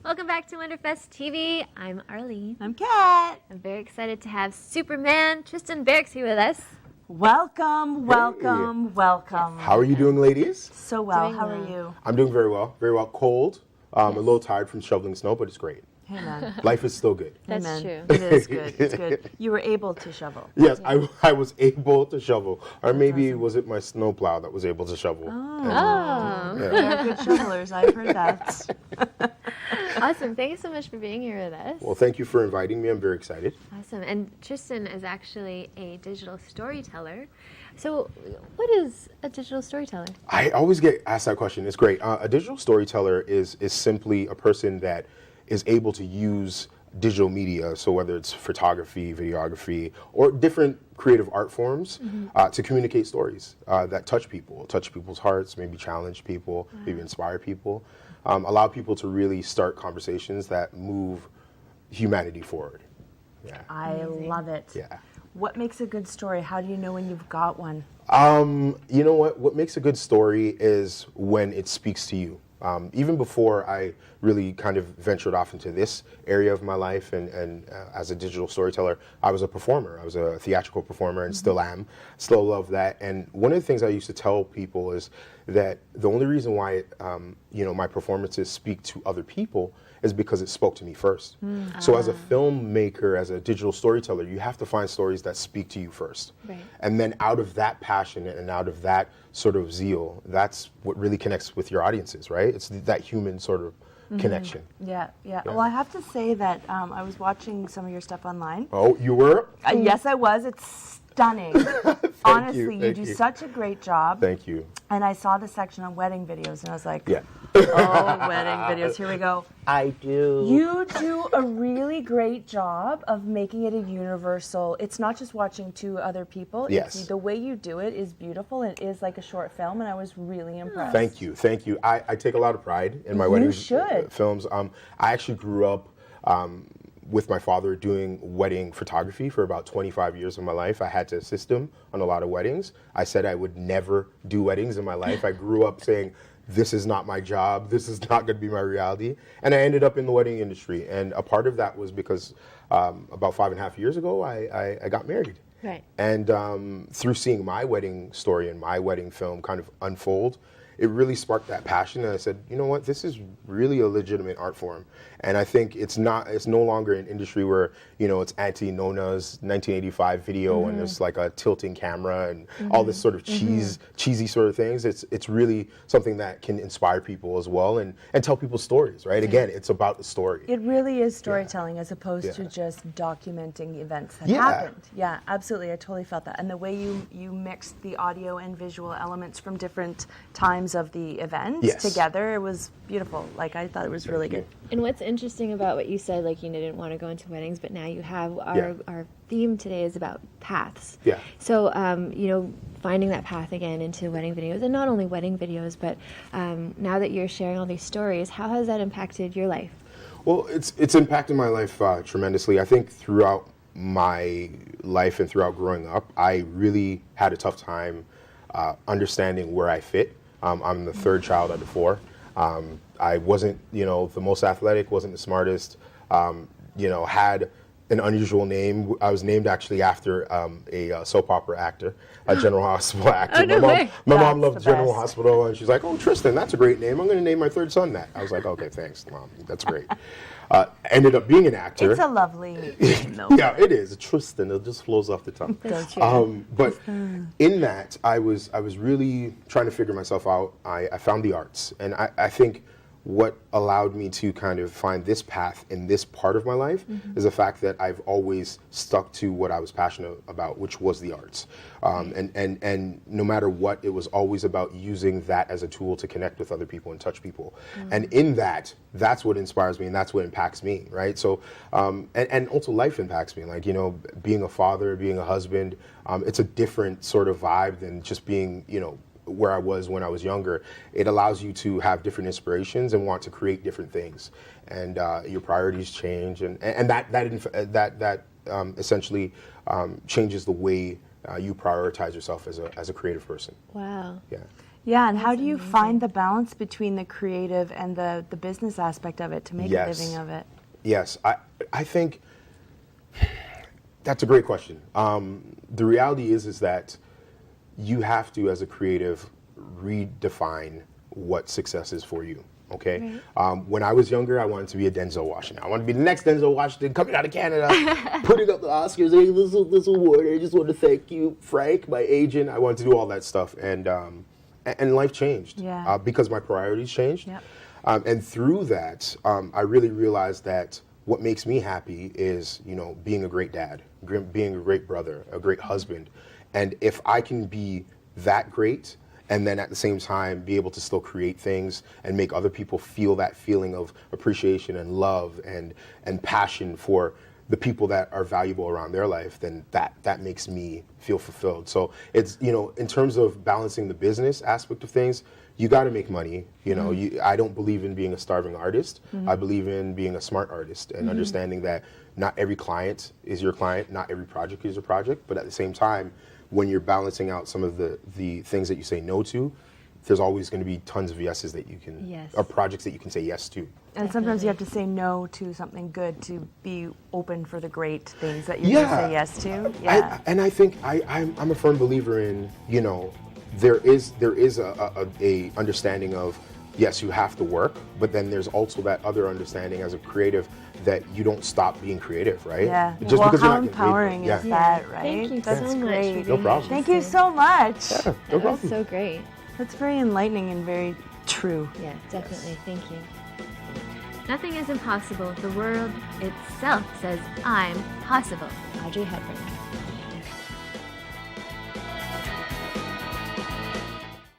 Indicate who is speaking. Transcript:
Speaker 1: Welcome back to WonderFest TV. I'm Arlene.
Speaker 2: I'm Kat.
Speaker 1: I'm very excited to have Superman Tristan Barrocks here with us.
Speaker 2: Welcome, welcome, welcome.
Speaker 3: How are you doing, ladies?
Speaker 2: So well.
Speaker 1: Doing
Speaker 2: How
Speaker 1: well.
Speaker 2: are you?
Speaker 3: I'm doing very well. Very well. Cold. A little tired from shoveling snow, but it's great.
Speaker 2: Hey, man.
Speaker 3: Life is still good.
Speaker 1: That's
Speaker 2: Amen.
Speaker 1: true.
Speaker 2: It is good. It's good. You were able to shovel.
Speaker 3: Yes, I was able to shovel. Or maybe was it my snowplow that was able to shovel?
Speaker 1: Oh,
Speaker 2: They're good shovelers. I've heard that.
Speaker 1: awesome. Thank you so much for being here with us.
Speaker 3: Well, thank you for inviting me. I'm very excited.
Speaker 1: Awesome. And Tristan is actually a digital storyteller. So what is a digital storyteller?
Speaker 3: I always get asked that question. It's great. A digital storyteller is simply a person that is able to use digital media, so whether it's photography, videography, or different creative art forms, to communicate stories that touch people's hearts, maybe challenge people, maybe inspire people, allow people to really start conversations that move humanity forward. Yeah.
Speaker 2: I love it.
Speaker 3: Yeah.
Speaker 2: What makes a good story? How do you know when you've got one?
Speaker 3: You know what? What makes a good story is when it speaks to you. Even before I really kind of ventured off into this area of my life and as a digital storyteller, I was a performer. I was a theatrical performer and still am. Still love that. And one of the things I used to tell people is that the only reason why my performances speak to other people is because it spoke to me first. So as a filmmaker, as a digital storyteller, you have to find stories that speak to you first.
Speaker 1: Right.
Speaker 3: And then out of that passion and out of that sort of zeal, that's what really connects with your audiences, right? It's that human sort of connection.
Speaker 2: Yeah. Well, I have to say that I was watching some of your stuff online.
Speaker 3: Oh, you were?
Speaker 2: Yes, I was. It's stunning. Honestly, you do
Speaker 3: you.
Speaker 2: such a great job.
Speaker 3: Thank you.
Speaker 2: And I saw the section on wedding videos, and I was like,
Speaker 3: Yeah.
Speaker 2: oh, wedding videos, here we go.
Speaker 3: I do.
Speaker 2: You do a really great job of making it a universal. It's not just watching two other people.
Speaker 3: Yes.
Speaker 2: The way you do it is beautiful, and it is like a short film, and I was really impressed.
Speaker 3: Thank you. I take a lot of pride in my wedding films. I actually grew up with my father doing wedding photography for about 25 years of my life. I had to assist him on a lot of weddings. I said I would never do weddings in my life. I grew up saying, this is not my job, this is not going to be my reality. And I ended up in the wedding industry. And a part of that was because about 5.5 years ago, I got married.
Speaker 1: Right.
Speaker 3: And through seeing my wedding story and my wedding film kind of unfold, it really sparked that passion. And I said, you know what, this is really a legitimate art form. And I think it's no longer an industry where, it's Auntie Nona's 1985 video and there's like a tilting camera and all this sort of cheesy sort of things. It's really something that can inspire people as well and tell people stories, right? Again, it's about the story.
Speaker 2: It really is storytelling as opposed to just documenting events that happened. Yeah, absolutely. I totally felt that. And the way you mixed the audio and visual elements from different times of the event together, it was beautiful. Like, I thought it was really good.
Speaker 1: And what's interesting about what you said, like you didn't want to go into weddings, but now you have our theme today is about paths.
Speaker 3: Yeah.
Speaker 1: So, finding that path again into wedding videos, and not only wedding videos, but now that you're sharing all these stories, how has that impacted your life?
Speaker 3: Well, it's impacted my life tremendously. I think throughout my life and throughout growing up, I really had a tough time understanding where I fit. I'm the third child out of four. I wasn't, the most athletic, wasn't the smartest, had an unusual name. I was named actually after a soap opera actor, a General Hospital actor.
Speaker 1: Oh, no way.
Speaker 3: My mom loved
Speaker 2: the
Speaker 3: General
Speaker 2: best.
Speaker 3: Hospital, and she's like, oh, Tristan, that's a great name. I'm going to name my third son that. I was like, okay, thanks, Mom. That's great. Ended up being an actor.
Speaker 2: It's a lovely name, though.
Speaker 3: Yeah, it is. Tristan, it just flows off the tongue. But in that, I was really trying to figure myself out. I found the arts, and I think what allowed me to kind of find this path in this part of my life is the fact that I've always stuck to what I was passionate about, which was the arts. And no matter what, it was always about using that as a tool to connect with other people and touch people. And in that's what inspires me and that's what impacts me, right? So, and also life impacts me. Like, being a father, being a husband, it's a different sort of vibe than just being, where I was when I was younger. It allows you to have different inspirations and want to create different things, and your priorities change, and that essentially changes the way you prioritize yourself as a creative person.
Speaker 1: Wow.
Speaker 3: Yeah.
Speaker 2: Yeah, and how do you find the balance between the creative and the business aspect of it to make a living of it?
Speaker 3: Yes, I think that's a great question. The reality is that you have to, as a creative, redefine what success is for you. Okay. Right. When I was younger, I wanted to be a Denzel Washington. I wanted to be the next Denzel Washington coming out of Canada, putting up the Oscars. Hey, this award. I just want to thank you, Frank, my agent. I wanted to do all that stuff, and life changed because my priorities changed. Yep. And through that, I really realized that what makes me happy is, being a great dad, being a great brother, a great husband, and if I can be that great, and then at the same time be able to still create things and make other people feel that feeling of appreciation and love and passion for the people that are valuable around their life, then that makes me feel fulfilled. So it's, in terms of balancing the business aspect of things, you got to make money. I don't believe in being a starving artist. I believe in being a smart artist and understanding that not every client is your client, not every project is your project, but at the same time, when you're balancing out some of the things that you say no to, there's always going to be tons of yeses that you can, or projects that you can say yes to.
Speaker 2: And sometimes you have to say no to something good to be open for the great things that you're going to say yes to. Yeah.
Speaker 3: I think I'm a firm believer in, there is a understanding of, yes, you have to work, but then there's also that other understanding as a creative that you don't stop being creative, right?
Speaker 2: Yeah.
Speaker 3: Just because
Speaker 2: how
Speaker 3: you're not
Speaker 2: empowering is that, right?
Speaker 1: Thank you
Speaker 2: That's
Speaker 1: so
Speaker 2: great.
Speaker 1: much.
Speaker 3: No problem.
Speaker 2: Thank you so much.
Speaker 3: Yeah, no problem.
Speaker 1: That's so great.
Speaker 2: That's very enlightening and very true.
Speaker 1: Yeah, definitely.
Speaker 3: Yes.
Speaker 1: Thank you.
Speaker 4: Nothing is impossible. The world itself says, I'm possible.
Speaker 1: Audrey Hepburn.